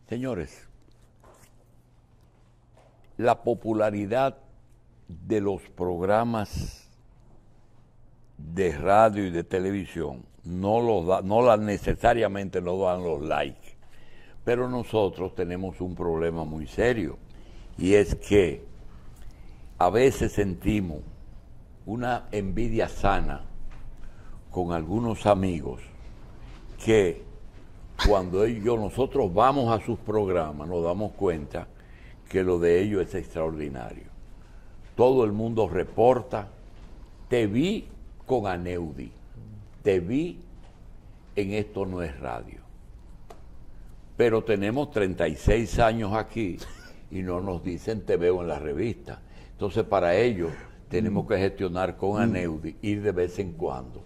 Señores, la popularidad de los programas de radio y de televisión no necesariamente nos dan los likes, pero nosotros tenemos un problema muy serio, y es que a veces sentimos una envidia sana con algunos amigos que cuando nosotros vamos a sus programas nos damos cuenta que lo de ellos es extraordinario. Todo el mundo reporta: te vi con Aneudi, te vi en Esto No Es Radio. Pero tenemos 36 años aquí y no nos dicen te veo en la revista. Entonces para ellos tenemos que gestionar con Aneudi, ir de vez en cuando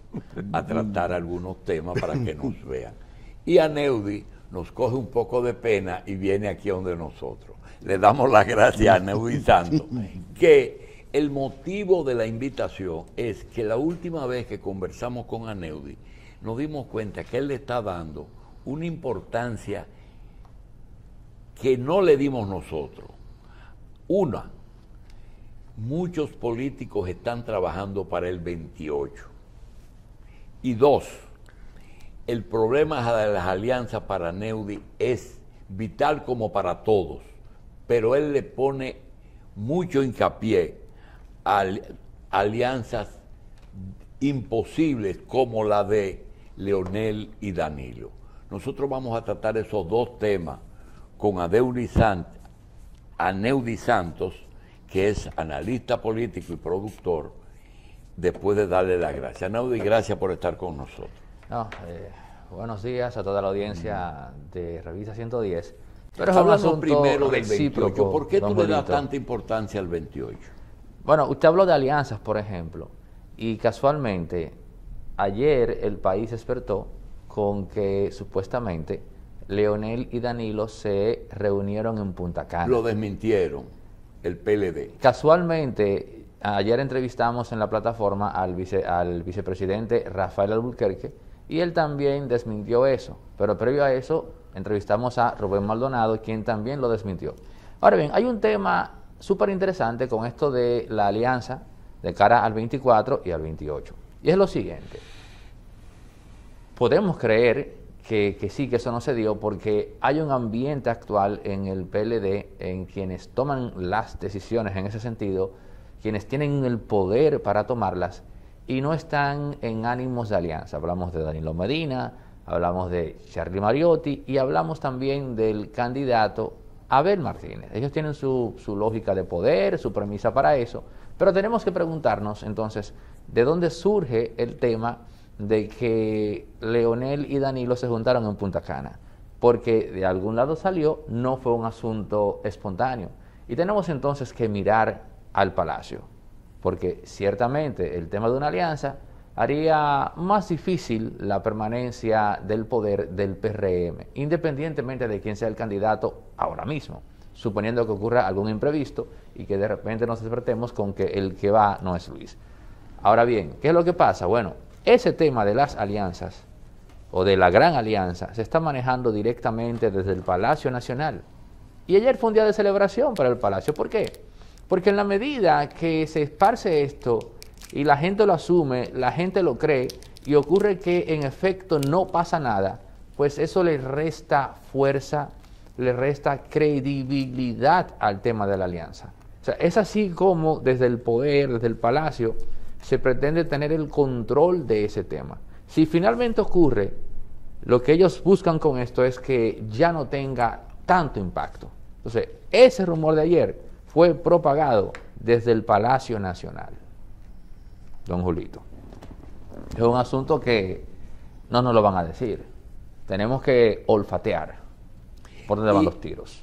a tratar algunos temas para que nos vean. Y Aneudi nos coge un poco de pena y viene aquí donde nosotros. Le damos las gracias a Aneudi Santos, que el motivo de la invitación es que la última vez que conversamos con Aneudi nos dimos cuenta que él le está dando una importancia que no le dimos nosotros. Una, muchos políticos están trabajando para el 28. Y dos, el problema de las alianzas para Aneudi es vital como para todos, pero él le pone mucho hincapié a alianzas imposibles como la de Leonel y Danilo. Nosotros vamos a tratar esos dos temas con Aneudi Santos, que es analista político y productor, después de darle las gracias. Aneudi, gracias por estar con nosotros. Buenos días a toda la audiencia de Revista 110. Pero háblanos primero del 28. ¿Por qué tú le das tanta importancia al 28? Bueno, usted habló de alianzas, por ejemplo, y casualmente ayer el país despertó con que supuestamente Leonel y Danilo se reunieron en Punta Cana. Lo desmintieron el PLD. Casualmente, ayer entrevistamos en la plataforma al vicepresidente Rafael Albuquerque y él también desmintió eso. Pero previo a eso, entrevistamos a Rubén Maldonado, quien también lo desmintió. Ahora bien, hay un tema súper interesante con esto de la alianza de cara al 24 y al 28. Y es lo siguiente. Podemos creer que sí, que eso no se dio porque hay un ambiente actual en el PLD en quienes toman las decisiones en ese sentido, quienes tienen el poder para tomarlas y no están en ánimos de alianza. Hablamos de Danilo Medina, hablamos de Charly Mariotti y hablamos también del candidato Abel Martínez. Ellos tienen su lógica de poder, su premisa para eso, pero tenemos que preguntarnos entonces de dónde surge el tema de que Leonel y Danilo se juntaron en Punta Cana, porque de algún lado salió, no fue un asunto espontáneo. Y tenemos entonces que mirar al Palacio, porque ciertamente el tema de una alianza haría más difícil la permanencia del poder del PRM, independientemente de quién sea el candidato ahora mismo, suponiendo que ocurra algún imprevisto y que de repente nos despertemos con que el que va no es Luis. Ahora bien, ¿qué es lo que pasa? Bueno, ese tema de las alianzas o de la gran alianza se está manejando directamente desde el Palacio Nacional. Y ayer fue un día de celebración para el Palacio. ¿Por qué? Porque en la medida que se esparce esto y la gente lo asume, la gente lo cree y ocurre que en efecto no pasa nada, pues eso le resta fuerza, le resta credibilidad al tema de la alianza. O sea, es así como desde el poder, desde el Palacio, se pretende tener el control de ese tema. Si finalmente ocurre, lo que ellos buscan con esto es que ya no tenga tanto impacto. Entonces, ese rumor de ayer fue propagado desde el Palacio Nacional. Don Julito, es un asunto que no nos lo van a decir. Tenemos que olfatear por dónde van los tiros.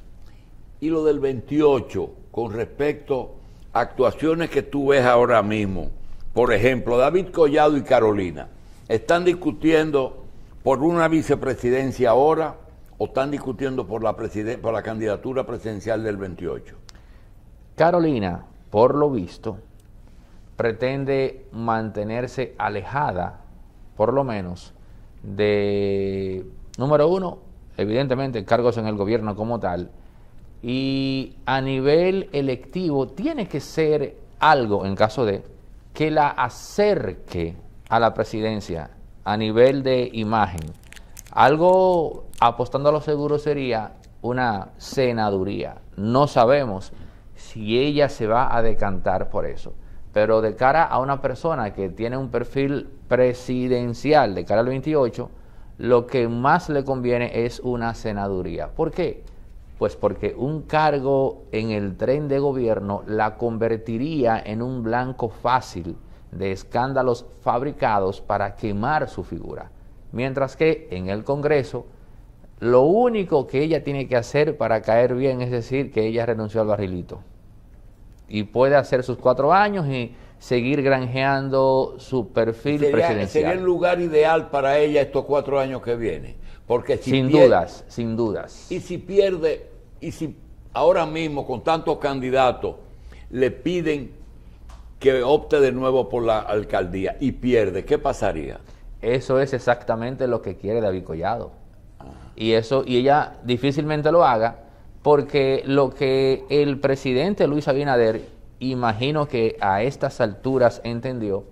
Y lo del 28, con respecto a actuaciones que tú ves ahora mismo, por ejemplo, David Collado y Carolina, ¿están discutiendo por una vicepresidencia ahora o están discutiendo por la candidatura presidencial del 28? Carolina, por lo visto, pretende mantenerse alejada, por lo menos, de, número uno, evidentemente cargos en el gobierno como tal, y a nivel electivo tiene que ser algo, en caso de, que la acerque a la presidencia a nivel de imagen. Algo, apostando a lo seguro, sería una senaduría. No sabemos si ella se va a decantar por eso, pero de cara a una persona que tiene un perfil presidencial de cara al 28, lo que más le conviene es una senaduría. ¿Por qué? Pues porque un cargo en el tren de gobierno la convertiría en un blanco fácil de escándalos fabricados para quemar su figura. Mientras que en el Congreso, lo único que ella tiene que hacer para caer bien es decir que ella renunció al barrilito. Y puede hacer sus 4 años y seguir granjeando su perfil presidencial. Sería el lugar ideal para ella estos 4 años que vienen. Porque si sin dudas, sin dudas. Y si pierde, y si ahora mismo con tantos candidatos le piden que opte de nuevo por la alcaldía y pierde, ¿qué pasaría? Eso es exactamente lo que quiere David Collado. Y ella difícilmente lo haga, porque lo que el presidente Luis Abinader, imagino que a estas alturas entendió,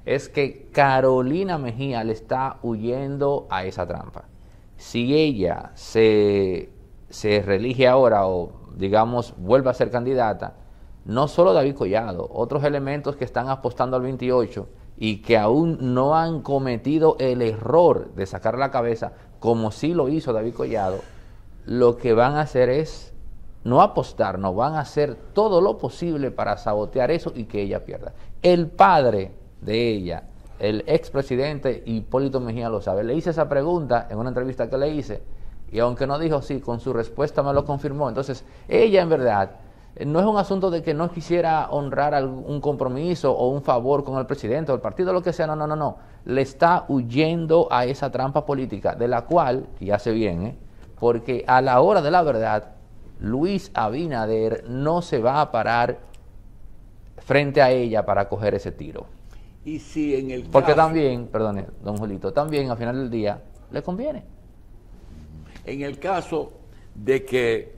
es que Carolina Mejía le está huyendo a esa trampa. Si ella se reelige ahora o, digamos, vuelve a ser candidata, no solo David Collado, otros elementos que están apostando al 28 y que aún no han cometido el error de sacar la cabeza, como sí lo hizo David Collado, lo que van a hacer es no apostar, no, van a hacer todo lo posible para sabotear eso y que ella pierda. El padre de ella, el expresidente Hipólito Mejía, lo sabe. Le hice esa pregunta en una entrevista que le hice y aunque no dijo sí, con su respuesta me lo confirmó. Entonces, ella en verdad no es un asunto de que no quisiera honrar algún compromiso o un favor con el presidente o el partido, lo que sea, no. Le está huyendo a esa trampa política, de la cual, y hace bien, porque a la hora de la verdad, Luis Abinader no se va a parar frente a ella para coger ese tiro. Y si en el porque caso, también, perdone, don Julito, también al final del día le conviene. En el caso de que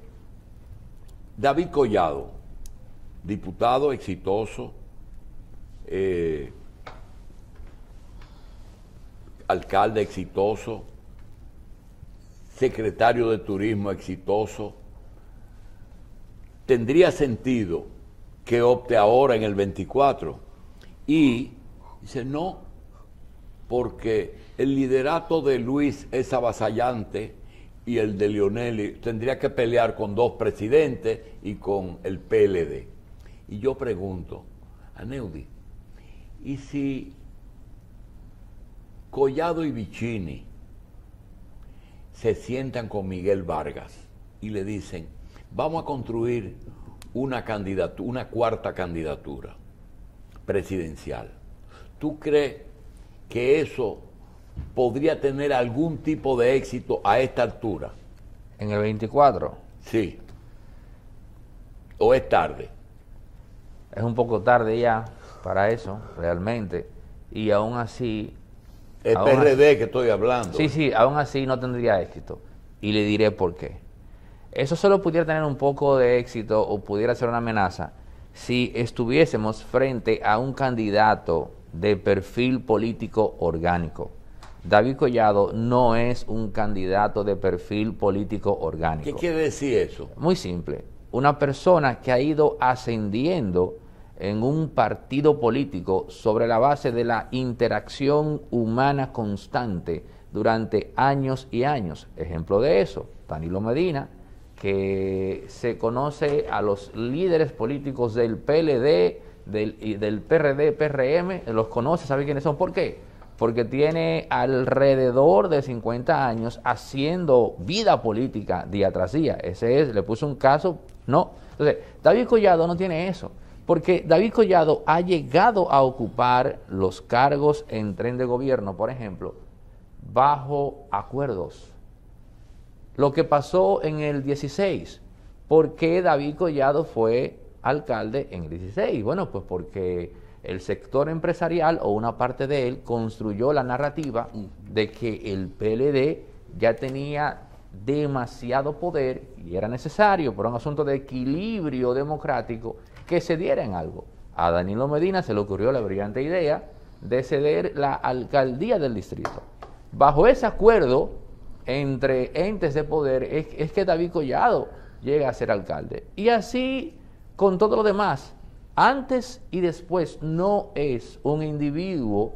David Collado, diputado exitoso, alcalde exitoso, secretario de turismo exitoso, tendría sentido que opte ahora en el 24. Y dice no, porque el liderato de Luis es avasallante y el de Leonel tendría que pelear con 2 presidentes y con el PLD. Y yo pregunto a Neudi, ¿y si Collado y Vicini se sientan con Miguel Vargas y le dicen, vamos a construir una candidatura, una 4ª candidatura presidencial? ¿Tú crees que eso podría tener algún tipo de éxito a esta altura? ¿En el 24? Sí. ¿O es tarde? Es un poco tarde ya para eso, realmente. Y aún así... Es PRD que estoy hablando. Sí, aún así no tendría éxito. Y le diré por qué. Eso solo pudiera tener un poco de éxito o pudiera ser una amenaza si estuviésemos frente a un candidato de perfil político orgánico. David Collado no es un candidato de perfil político orgánico. ¿Qué quiere decir eso? Muy simple. Una persona que ha ido ascendiendo en un partido político sobre la base de la interacción humana constante durante años y años. Ejemplo de eso, Danilo Medina, que se conoce a los líderes políticos del PLD, del PRD, PRM, los conoce, sabe quiénes son. ¿Por qué? Porque tiene alrededor de 50 años haciendo vida política día tras día. Ese es, le puso un caso, no. Entonces, David Collado no tiene eso, porque David Collado ha llegado a ocupar los cargos en tren de gobierno, por ejemplo, bajo acuerdos. Lo que pasó en el 16, ¿por qué David Collado fue alcalde en el 16? Bueno, pues porque el sector empresarial o una parte de él construyó la narrativa de que el PLD ya tenía demasiado poder y era necesario por un asunto de equilibrio democrático que se diera en algo. A Danilo Medina se le ocurrió la brillante idea de ceder la alcaldía del distrito. Bajo ese acuerdo entre entes de poder es que David Collado llega a ser alcalde. Y así con todo lo demás, antes y después no es un individuo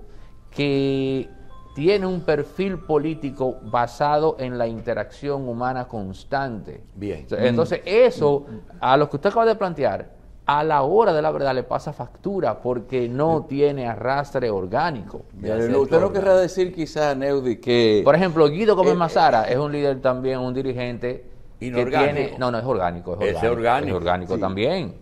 que tiene un perfil político basado en la interacción humana constante. Bien. Entonces eso, a lo que usted acaba de plantear, a la hora de la verdad le pasa factura porque no tiene arrastre orgánico. Usted no querrá decir quizás, Neudi, que... Por ejemplo, Guido Gómez Mazara es un líder también, un dirigente que tiene... No, es orgánico. Es orgánico sí. También.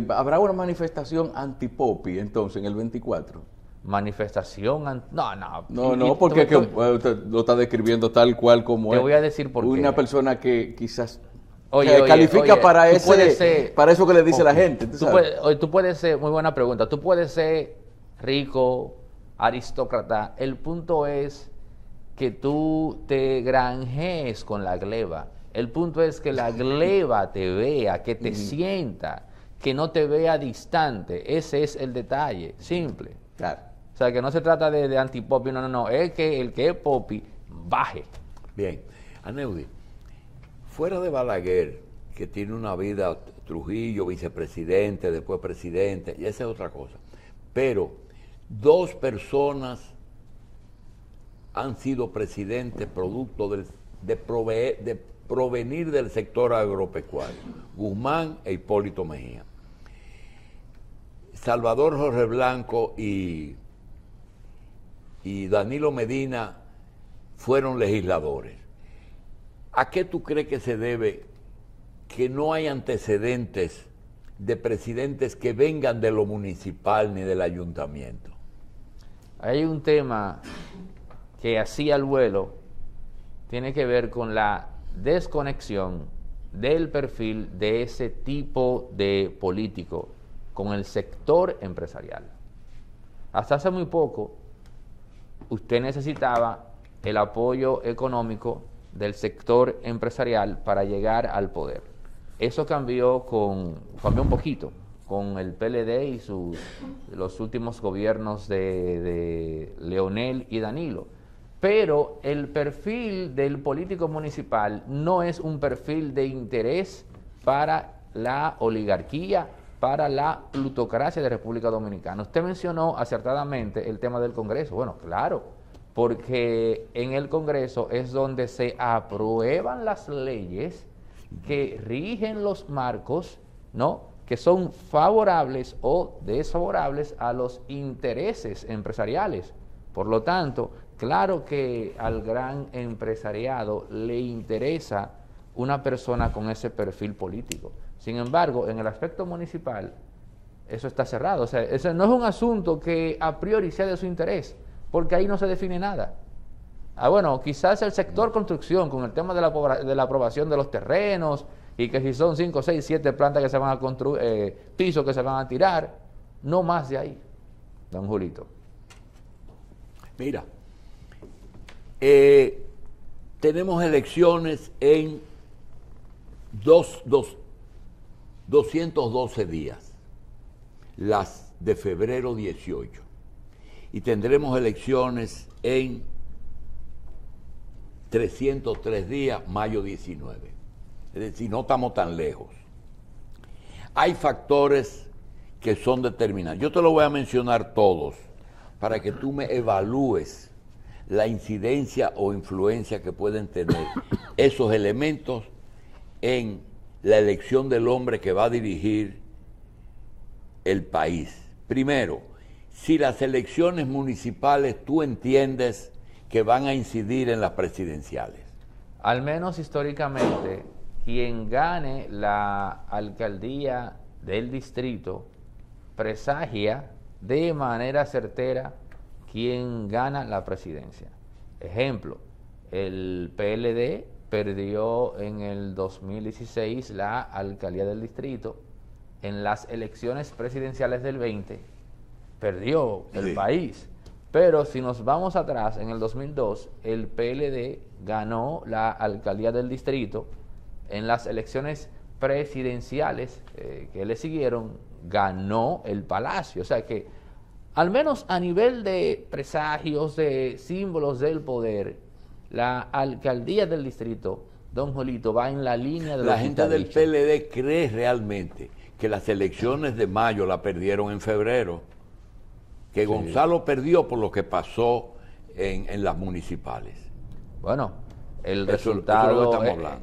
¿Habrá una manifestación anti-Popi entonces en el 24? Manifestación... No, porque usted lo está describiendo tal cual como te voy a decir por qué. Una persona que quizás... califica para eso que le dice la gente. Tú puedes ser, muy buena pregunta, tú puedes ser rico, aristócrata, el punto es que tú te granjees con la gleba, el punto es que la gleba te vea, que te sienta, que no te vea distante, ese es el detalle, simple. Claro. O sea, que no se trata de anti-popi, no, es que el que es popi, baje. Bien, Aneudi, fuera de Balaguer, que tiene una vida, Trujillo, vicepresidente, después presidente, y esa es otra cosa. Pero 2 personas han sido presidentes producto de provenir del sector agropecuario, Guzmán e Hipólito Mejía. Salvador Jorge Blanco y Danilo Medina fueron legisladores. ¿A qué tú crees que se debe que no hay antecedentes de presidentes que vengan de lo municipal ni del ayuntamiento? Hay un tema que así al vuelo tiene que ver con la desconexión del perfil de ese tipo de político con el sector empresarial. Hasta hace muy poco, usted necesitaba el apoyo económico del sector empresarial para llegar al poder. Eso cambió un poquito con el PLD y los últimos gobiernos de Leonel y Danilo. Pero el perfil del político municipal no es un perfil de interés para la oligarquía, para la plutocracia de República Dominicana. Usted mencionó acertadamente el tema del Congreso. Bueno, claro, porque en el Congreso es donde se aprueban las leyes que rigen los marcos, ¿no?, que son favorables o desfavorables a los intereses empresariales. Por lo tanto, claro que al gran empresariado le interesa una persona con ese perfil político. Sin embargo, en el aspecto municipal, eso está cerrado. O sea, ese no es un asunto que a priori sea de su interés, porque ahí no se define nada. Bueno, quizás el sector construcción, con el tema de la aprobación de los terrenos, y que si son 5, 6, 7 plantas que se van a construir, pisos que se van a tirar, no más de ahí, don Julito. Mira, tenemos elecciones en 212 días, las de febrero 18, y tendremos elecciones en 303 días, mayo 19. Es decir, no estamos tan lejos. Hay factores que son determinantes. Yo te lo voy a mencionar todos para que tú me evalúes la incidencia o influencia que pueden tener esos elementos en la elección del hombre que va a dirigir el país. Primero, si las elecciones municipales tú entiendes que van a incidir en las presidenciales. Al menos históricamente, quien gane la alcaldía del distrito presagia de manera certera quién gana la presidencia. Ejemplo, el PLD perdió en el 2016 la alcaldía del distrito. En las elecciones presidenciales del 20 perdió el país. Pero si nos vamos atrás, en el 2002, el PLD ganó la alcaldía del distrito. En las elecciones presidenciales que le siguieron, ganó el Palacio. O sea que, al menos a nivel de presagios, de símbolos del poder, la alcaldía del distrito, don Julito, va en la línea de la gente del PLD cree realmente que las elecciones de mayo la perdieron en febrero, que sí. Gonzalo perdió por lo que pasó en las municipales. Bueno, el resultado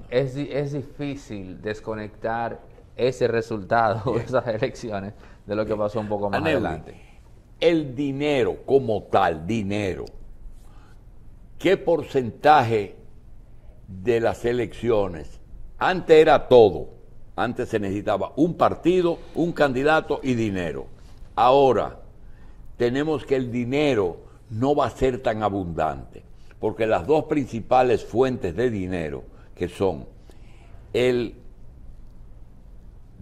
es es difícil desconectar ese resultado de esas elecciones de lo que pasó un poco más adelante. El dinero como tal, dinero, ¿qué porcentaje de las elecciones? Antes era todo. Antes se necesitaba un partido, un candidato y dinero. Ahora tenemos que el dinero no va a ser tan abundante, porque las dos principales fuentes de dinero, que son el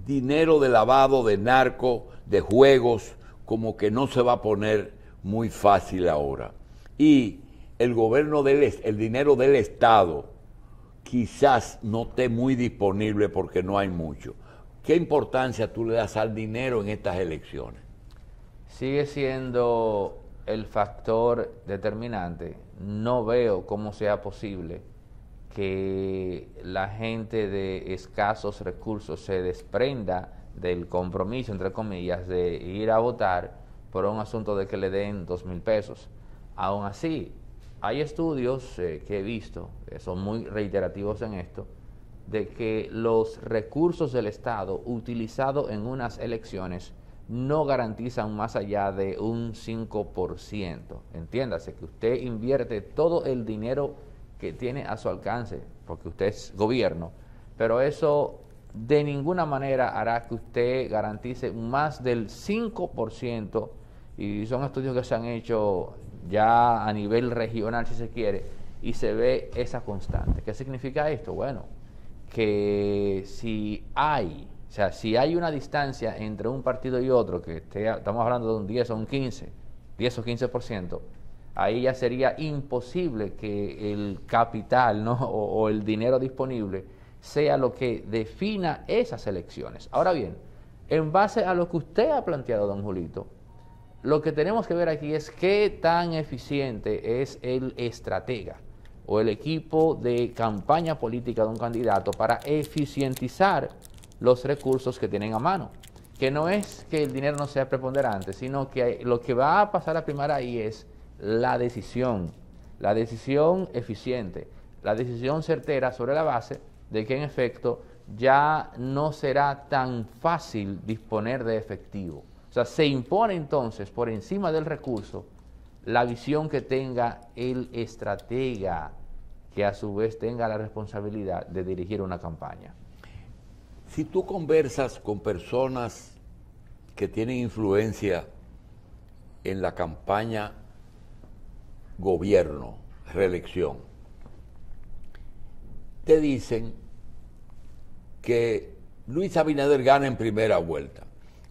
dinero de lavado, de narco, de juegos, como que no se va a poner muy fácil ahora. Y el dinero del Estado quizás no esté muy disponible porque no hay mucho. ¿Qué importancia tú le das al dinero en estas elecciones? Sigue siendo el factor determinante. No veo cómo sea posible que la gente de escasos recursos se desprenda del compromiso, entre comillas, de ir a votar por un asunto de que le den 2,000 pesos. Aún así, hay estudios que he visto, que son muy reiterativos en esto, de que los recursos del Estado utilizados en unas elecciones no garantizan más allá de un 5%. Entiéndase que usted invierte todo el dinero que tiene a su alcance, porque usted es gobierno, pero eso de ninguna manera hará que usted garantice más del 5%, y son estudios que se han hecho ya a nivel regional, si se quiere, y se ve esa constante. ¿Qué significa esto? Bueno, que si hay una distancia entre un partido y otro, que estamos hablando de un 10 o un 15, 10 o 15%, ahí ya sería imposible que el capital, ¿no?, o el dinero disponible sea lo que defina esas elecciones. Ahora bien, en base a lo que usted ha planteado, don Julito, lo que tenemos que ver aquí es qué tan eficiente es el estratega o el equipo de campaña política de un candidato para eficientizar los recursos que tienen a mano. Que no es que el dinero no sea preponderante, sino que lo que va a pasar a primar ahí es la decisión eficiente, la decisión certera sobre la base de que en efecto ya no será tan fácil disponer de efectivo. O sea, se impone entonces por encima del recurso la visión que tenga el estratega, que a su vez tenga la responsabilidad de dirigir una campaña. Si tú conversas con personas que tienen influencia en la campaña gobierno, reelección, te dicen que Luis Abinader gana en primera vuelta.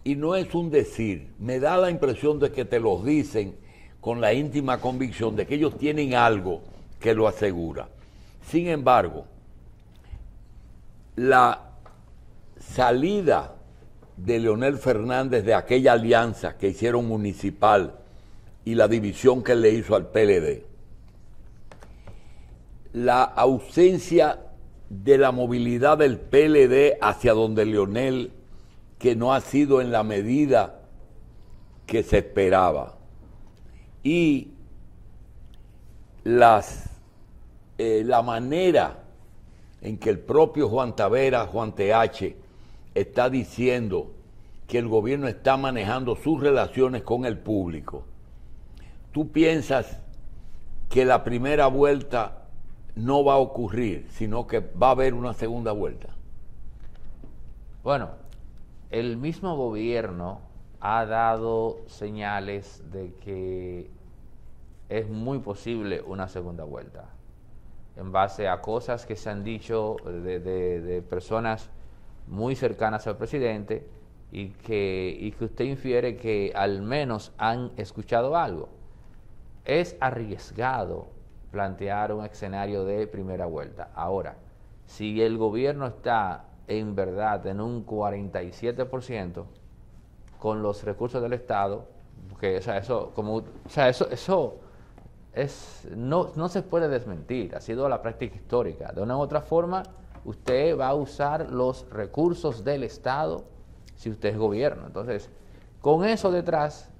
Y no es un decir, me da la impresión de que te los dicen con la íntima convicción de que ellos tienen algo que lo asegura. Sin embargo, la salida de Leonel Fernández de aquella alianza que hicieron municipal y la división que le hizo al PLD, la ausencia de la movilidad del PLD hacia donde Leonel, que no ha sido en la medida que se esperaba, y la manera en que el propio Juan Tavera, Juan TH, está diciendo que el gobierno está manejando sus relaciones con el público. ¿Tú piensas que la primera vuelta no va a ocurrir, sino que va a haber una segunda vuelta? Bueno, el mismo gobierno ha dado señales de que es muy posible una segunda vuelta, en base a cosas que se han dicho de personas muy cercanas al presidente y que usted infiere que al menos han escuchado algo. es arriesgado plantear un escenario de primera vuelta. Ahora, si el gobierno está en verdad en un 47% con los recursos del Estado, porque no se puede desmentir, ha sido la práctica histórica. De una u otra forma, usted va a usar los recursos del Estado si usted es gobierno. Entonces, con eso detrás,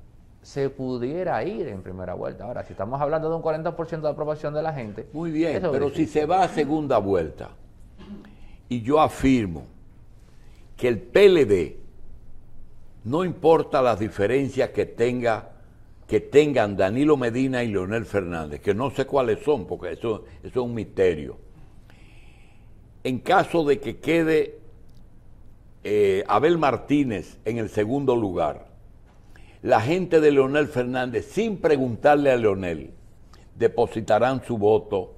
se pudiera ir en primera vuelta. Ahora, si estamos hablando de un 40% de aprobación de la gente... Muy bien, pero si se va a segunda vuelta, y yo afirmo que el PLD, no importa las diferencias que tengan Danilo Medina y Leonel Fernández, que no sé cuáles son, porque eso es un misterio. En caso de que quede Abel Martínez en el segundo lugar, la gente de Leonel Fernández, sin preguntarle a Leonel, depositarán su voto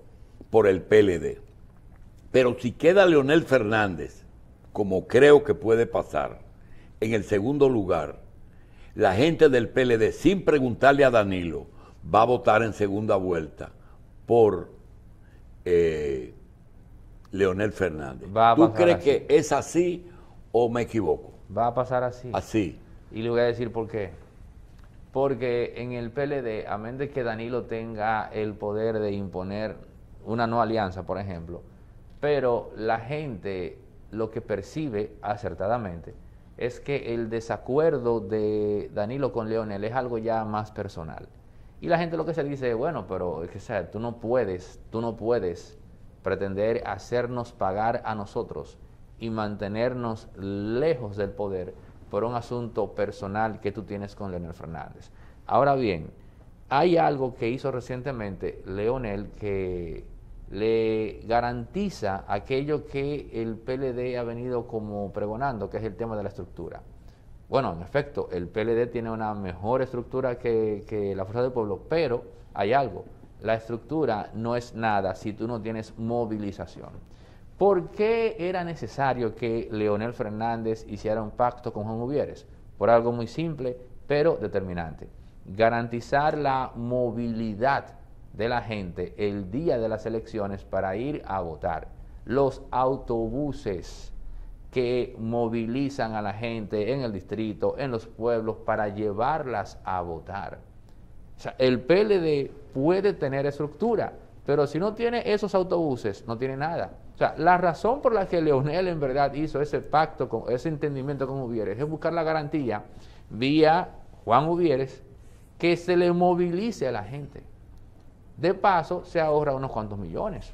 por el PLD. Pero si queda Leonel Fernández, como creo que puede pasar, en el segundo lugar, la gente del PLD, sin preguntarle a Danilo, va a votar en segunda vuelta por Leonel Fernández. ¿Tú crees que es así o me equivoco? Va a pasar así. Así. Y le voy a decir por qué. Porque en el PLD, a menos de que Danilo tenga el poder de imponer una no alianza, por ejemplo, pero la gente lo que percibe acertadamente es que el desacuerdo de Danilo con Leonel es algo ya más personal. Y la gente lo que se dice, bueno, pero es que, o sea, tú no puedes pretender hacernos pagar a nosotros y mantenernos lejos del poder por un asunto personal que tú tienes con Leonel Fernández. Ahora bien, hay algo que hizo recientemente Leonel que le garantiza aquello que el PLD ha venido como pregonando, que es el tema de la estructura. Bueno, en efecto, el PLD tiene una mejor estructura que la Fuerza del Pueblo, pero hay algo, la estructura no es nada si tú no tienes movilización. ¿Por qué era necesario que Leonel Fernández hiciera un pacto con Juan Uvieres? Por algo muy simple, pero determinante. Garantizar la movilidad de la gente el día de las elecciones para ir a votar. Los autobuses que movilizan a la gente en el distrito, en los pueblos, para llevarlas a votar. O sea, el PLD puede tener estructura, pero si no tiene esos autobuses, no tiene nada. O sea, la razón por la que Leonel en verdad hizo ese pacto, ese entendimiento con Uvieres, es buscar la garantía vía Juan Uvieres que se le movilice a la gente. De paso, se ahorra unos cuantos millones.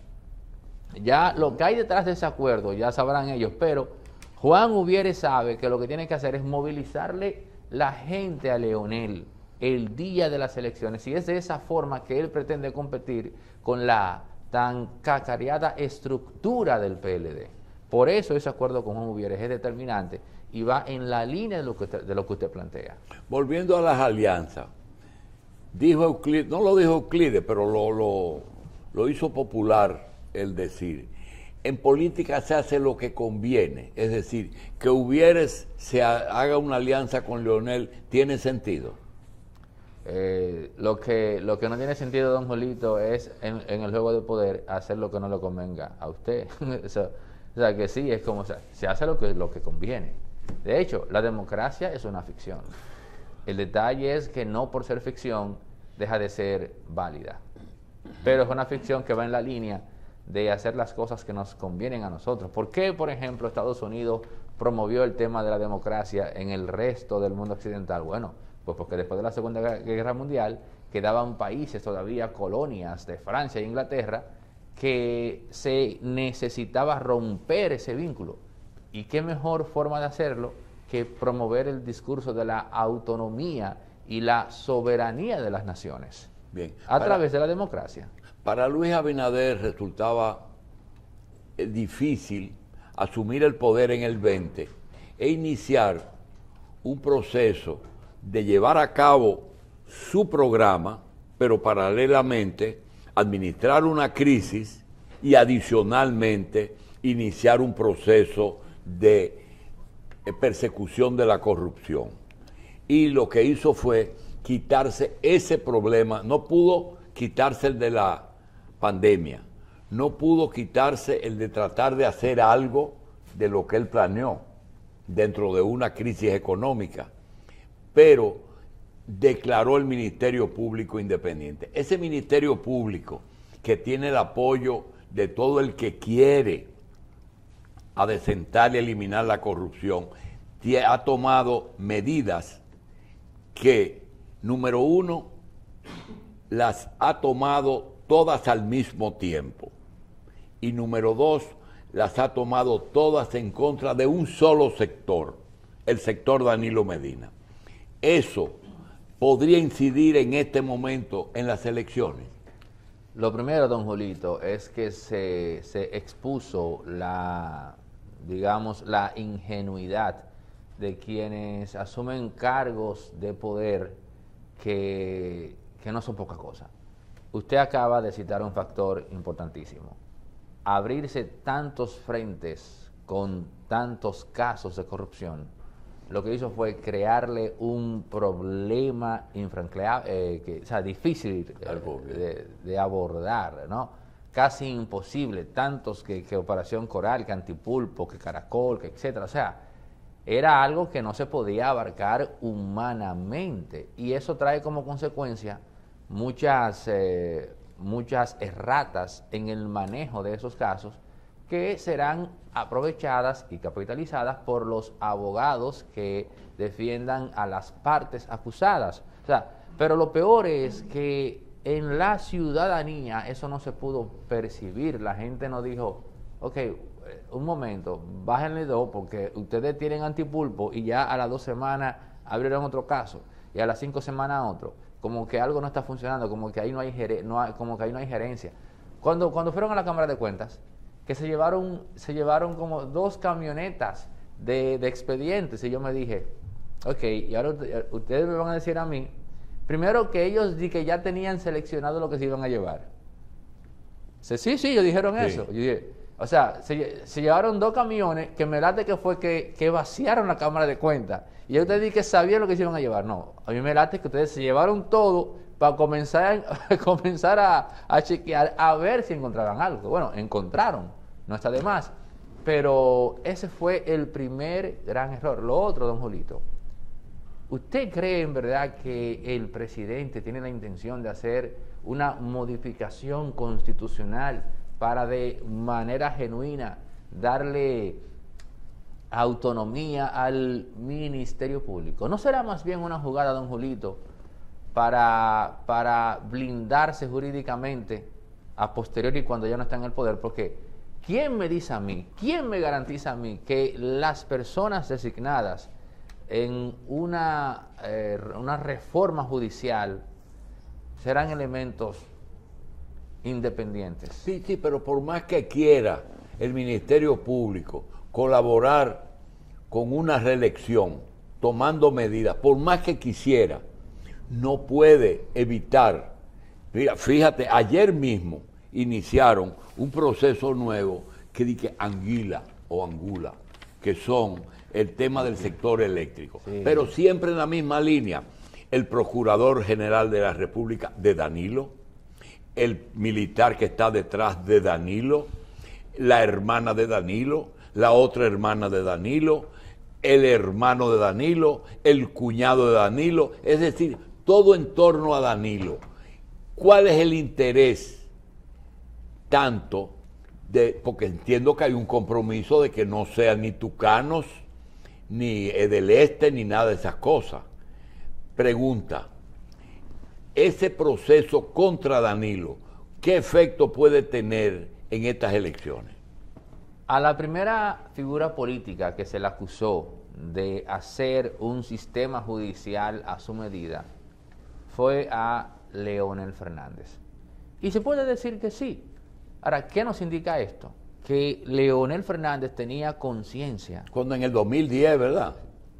Ya lo que hay detrás de ese acuerdo, ya sabrán ellos, pero Juan Uvieres sabe que lo que tiene que hacer es movilizarle la gente a Leonel el día de las elecciones, y es de esa forma que él pretende competir con la tan cacareada estructura del PLD. Por eso ese acuerdo con Juan Uvieres es determinante y va en la línea de lo que usted plantea. Volviendo a las alianzas, dijo Euclides, no lo dijo Euclides, pero lo hizo popular el decir, en política se hace lo que conviene, es decir, que Uvieres haga una alianza con Leonel, ¿tiene sentido? Lo que no tiene sentido, don Jolito, es en el juego de poder hacer lo que no le convenga a usted. O sea, que sí, es como, se hace lo que conviene. De hecho, la democracia es una ficción. El detalle es que no por ser ficción deja de ser válida. Pero es una ficción que va en la línea de hacer las cosas que nos convienen a nosotros. ¿Por qué, por ejemplo, Estados Unidos promovió el tema de la democracia en el resto del mundo occidental? Bueno, pues porque después de la Segunda Guerra Mundial quedaban países todavía, colonias de Francia e Inglaterra, que se necesitaba romper ese vínculo. ¿Y qué mejor forma de hacerlo que promover el discurso de la autonomía y la soberanía de las naciones? Bien, a través de la democracia. Para Luis Abinader resultaba difícil asumir el poder en el 20 e iniciar un proceso de llevar a cabo su programa, pero paralelamente administrar una crisis y adicionalmente iniciar un proceso de persecución de la corrupción. Y lo que hizo fue quitarse ese problema, no pudo quitarse el de la pandemia, no pudo quitarse el de tratar de hacer algo de lo que él planeó dentro de una crisis económica, pero declaró el Ministerio Público Independiente. Ese Ministerio Público que tiene el apoyo de todo el que quiere adecentar y eliminar la corrupción, ha tomado medidas que, número uno, las ha tomado todas al mismo tiempo, y número dos, las ha tomado todas en contra de un solo sector, el sector Danilo Medina. Eso podría incidir en este momento en las elecciones. Lo primero, don Julito, es que se expuso la ingenuidad de quienes asumen cargos de poder que no son poca cosa. Usted acaba de citar un factor importantísimo. Abrirse tantos frentes con tantos casos de corrupción, lo que hizo fue crearle un problema difícil de abordar, ¿no? Casi imposible, tantos que Operación Coral, que Antipulpo, que Caracol, que etcétera. O sea, era algo que no se podía abarcar humanamente, y eso trae como consecuencia muchas erratas en el manejo de esos casos, que serán aprovechadas y capitalizadas por los abogados que defiendan a las partes acusadas. O sea, pero lo peor es que en la ciudadanía eso no se pudo percibir. La gente no dijo, ok, un momento, bájenle dos, porque ustedes tienen Antipulpo y ya a las 2 semanas abrieron otro caso, y a las 5 semanas otro. Como que algo no está funcionando, como que ahí no hay gerencia. Cuando fueron a la Cámara de Cuentas, que se llevaron como 2 camionetas de expedientes, y yo me dije, ok, y ahora ustedes me van a decir a mí, primero que ellos que ya tenían seleccionado lo que se iban a llevar. Sí, ellos dijeron eso. Yo dije, o sea, se llevaron 2 camiones que me late que fue que vaciaron la Cámara de Cuentas, y ustedes dicen que sabían lo que se iban a llevar. No, a mí me late que ustedes se llevaron todo para comenzar a chequear, a ver si encontraban algo. Bueno, encontraron, no está de más, pero ese fue el primer gran error. Lo otro, don Julito, ¿usted cree en verdad que el presidente tiene la intención de hacer una modificación constitucional para de manera genuina darle autonomía al Ministerio Público? ¿No será más bien una jugada, don Julito, para blindarse jurídicamente a posteriori cuando ya no está en el poder? Porque ¿quién me dice a mí, quién me garantiza a mí que las personas designadas en una reforma judicial serán elementos independientes? Sí, pero por más que quiera el Ministerio Público colaborar con una reelección, tomando medidas, por más que quisiera, no puede evitar. Mira, fíjate, ayer mismo iniciaron un proceso nuevo que dice Anguila, que son el tema del sector eléctrico, pero siempre en la misma línea. El Procurador General de la República de Danilo, el militar que está detrás de Danilo, la hermana de Danilo, la otra hermana de Danilo, el hermano de Danilo, el cuñado de Danilo, es decir, todo en torno a Danilo. ¿Cuál es el interés tanto porque entiendo que hay un compromiso de que no sean ni tucanos, ni del este, ni nada de esas cosas? Pregunta, ese proceso contra Danilo, ¿qué efecto puede tener en estas elecciones? A la primera figura política que se le acusó de hacer un sistema judicial a su medida fue a Leonel Fernández. Y se puede decir que sí. Ahora, ¿qué nos indica esto? Que Leonel Fernández tenía conciencia. Cuando en el 2010, ¿verdad?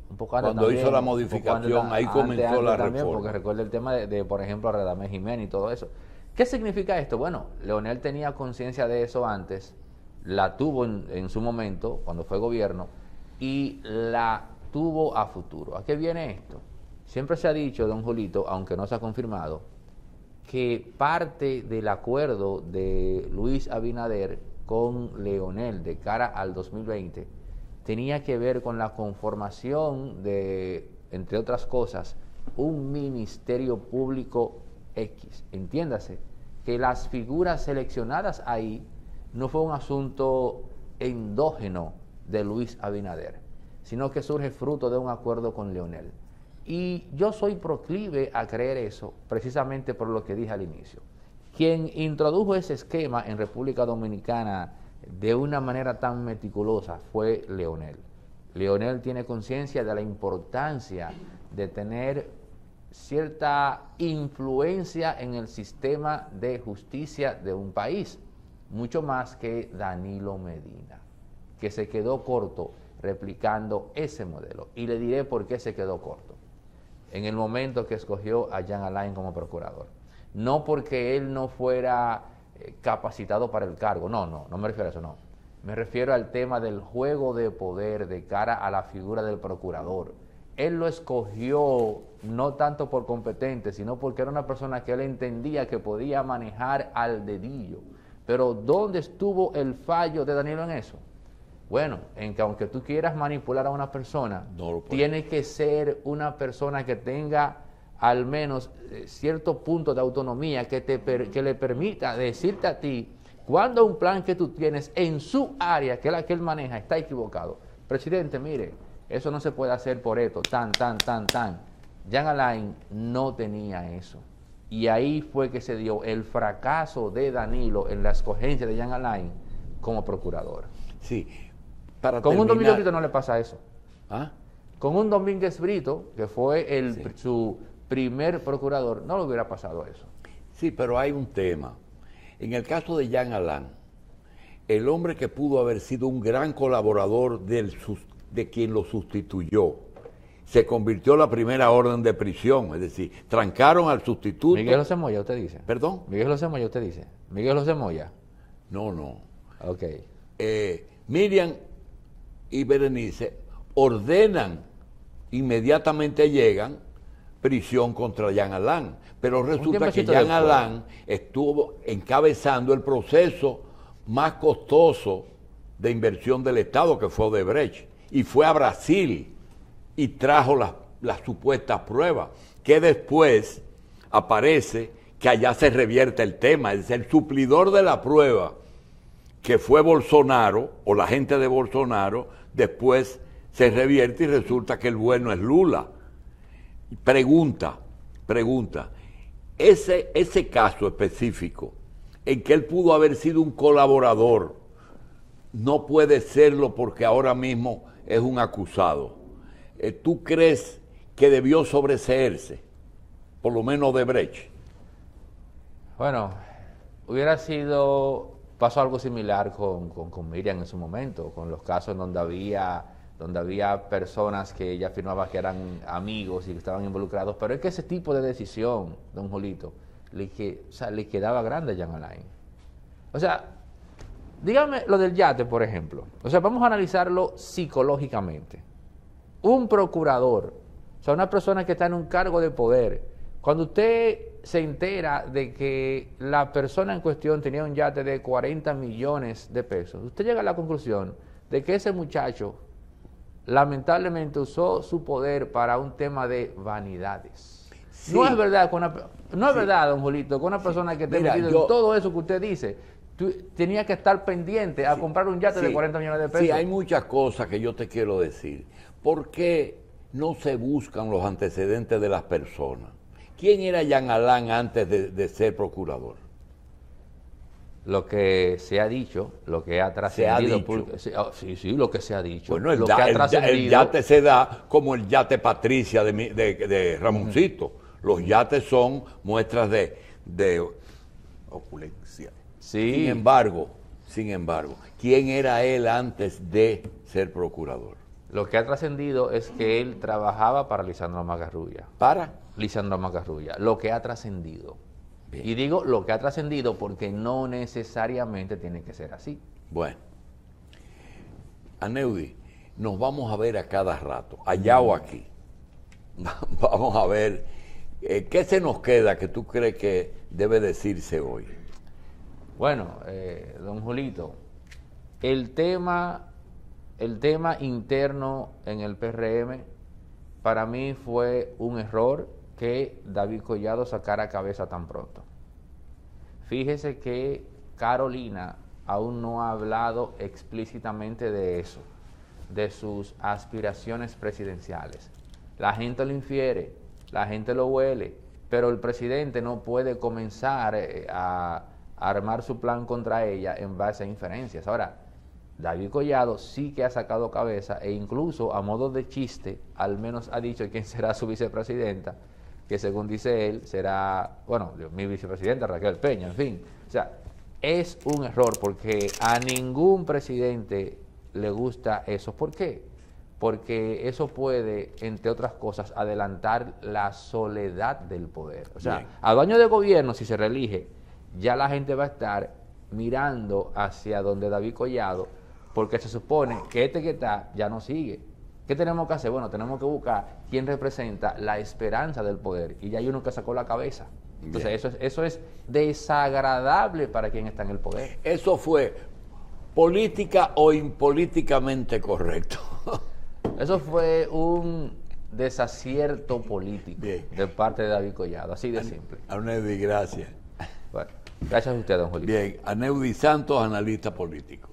Un poco cuando también, hizo la modificación, ahí comenzó la reforma. Porque recuerda el tema de por ejemplo, Radamés Jiménez y todo eso. ¿Qué significa esto? Bueno, Leonel tenía conciencia de eso antes, la tuvo en su momento, cuando fue gobierno, y la tuvo a futuro. ¿A qué viene esto? Siempre se ha dicho, don Julito, aunque no se ha confirmado, que parte del acuerdo de Luis Abinader con Leonel de cara al 2020 tenía que ver con la conformación de, entre otras cosas, un ministerio público X. Entiéndase que las figuras seleccionadas ahí no fue un asunto endógeno de Luis Abinader, sino que surge fruto de un acuerdo con Leonel. Y yo soy proclive a creer eso precisamente por lo que dije al inicio. Quien introdujo ese esquema en República Dominicana de una manera tan meticulosa fue Leonel. Leonel tiene conciencia de la importancia de tener cierta influencia en el sistema de justicia de un país, mucho más que Danilo Medina, que se quedó corto replicando ese modelo. Y le diré por qué se quedó corto. En el momento que escogió a Jean Alain como procurador. No porque él no fuera capacitado para el cargo, no me refiero a eso, no. Me refiero al tema del juego de poder de cara a la figura del procurador. Él lo escogió no tanto por competente, sino porque era una persona que él entendía que podía manejar al dedillo. Pero ¿dónde estuvo el fallo de Danilo en eso? Bueno, en que aunque tú quieras manipular a una persona, tiene que ser una persona que tenga al menos cierto punto de autonomía que le permita decirte a ti cuando un plan que tú tienes en su área, que es la que él maneja, está equivocado. Presidente, mire, eso no se puede hacer por esto, tan. Jean Alain no tenía eso. Y ahí fue que se dio el fracaso de Danilo en la escogencia de Jean Alain como procurador. Sí. Con un Domínguez Brito no le pasa eso. ¿Ah? Con un Domínguez Brito, que fue su primer procurador, no le hubiera pasado eso. Sí, pero hay un tema. En el caso de Jean Alain, el hombre que pudo haber sido un gran colaborador de quien lo sustituyó, se convirtió en la primera orden de prisión, es decir, trancaron al sustituto. Miguel José Moya, usted dice. ¿Perdón? Miguel José Moya, usted dice. Miguel José Moya. No. Ok. Miriam y Berenice ordenan, inmediatamente llegan, prisión contra Jean Alain. Pero resulta que Jean Alain estuvo encabezando el proceso más costoso de inversión del Estado, que fue Odebrecht, y fue a Brasil y trajo las supuestas pruebas, que después aparece que allá se revierte el tema, es decir, el suplidor de la prueba, que fue Bolsonaro, o la gente de Bolsonaro, después se revierte y resulta que el bueno es Lula. Pregunta, ese caso específico, en que él pudo haber sido un colaborador, no puede serlo porque ahora mismo es un acusado. ¿Tú crees que debió sobreseerse, por lo menos Odebrecht? Bueno, pasó algo similar con Miriam en su momento, con los casos donde había personas que ella afirmaba que eran amigos y que estaban involucrados, pero es que ese tipo de decisión, don Julito, le quedaba grande a Jean Alain. O sea, dígame lo del yate, por ejemplo. O sea, vamos a analizarlo psicológicamente. Un procurador, o sea, una persona que está en un cargo de poder, cuando usted se entera de que la persona en cuestión tenía un yate de 40 millones de pesos, usted llega a la conclusión de que ese muchacho lamentablemente usó su poder para un tema de vanidades. Sí. No es verdad, es verdad, don Julito, que una persona que esté metido en todo eso que usted dice, tenía que estar pendiente a comprar un yate de 40 millones de pesos. Sí, hay muchas cosas que yo te quiero decir. ¿Por qué no se buscan los antecedentes de las personas? ¿Quién era Jean Alain antes de ser procurador? Lo que se ha dicho, lo que ha trascendido. Sí, lo que se ha dicho. Bueno, el yate se da como el yate Patricia de Ramoncito. Los yates son muestras de opulencia. Sí. Sin embargo, ¿quién era él antes de ser procurador? Lo que ha trascendido es que él trabajaba para Lisandro Magarrulla. Lisandro Magarrulla. Lo que ha trascendido. Bien. Y digo lo que ha trascendido porque no necesariamente tiene que ser así. Bueno, Aneudi, nos vamos a ver a cada rato, allá o aquí. Vamos a ver, ¿qué se nos queda que tú crees que debe decirse hoy? Bueno, don Julito, el tema interno en el PRM para mí fue un error que David Collado sacara cabeza tan pronto. Fíjese que Carolina aún no ha hablado explícitamente de eso, de sus aspiraciones presidenciales. La gente lo infiere, la gente lo huele, pero el presidente no puede comenzar a armar su plan contra ella en base a inferencias. Ahora, David Collado sí que ha sacado cabeza e incluso a modo de chiste, al menos ha dicho quién será su vicepresidenta, que según dice él será, bueno, mi vicepresidenta Raquel Peña, en fin. O sea, es un error porque a ningún presidente le gusta eso. ¿Por qué? Porque eso puede, entre otras cosas, adelantar la soledad del poder. O sea, a dueño de gobierno, si se reelige, ya la gente va a estar mirando hacia donde David Collado, porque se supone que este que está ya no sigue. ¿Qué tenemos que hacer? Bueno, tenemos que buscar quién representa la esperanza del poder. Y ya hay uno que sacó la cabeza. Entonces, eso es desagradable para quien está en el poder. Eso fue política o impolíticamente correcto. Eso fue un desacierto político de parte de David Collado, así de simple. Aneudi, gracias. Bueno, gracias a usted, don Julio. Bien, Aneudi Santos, analista político.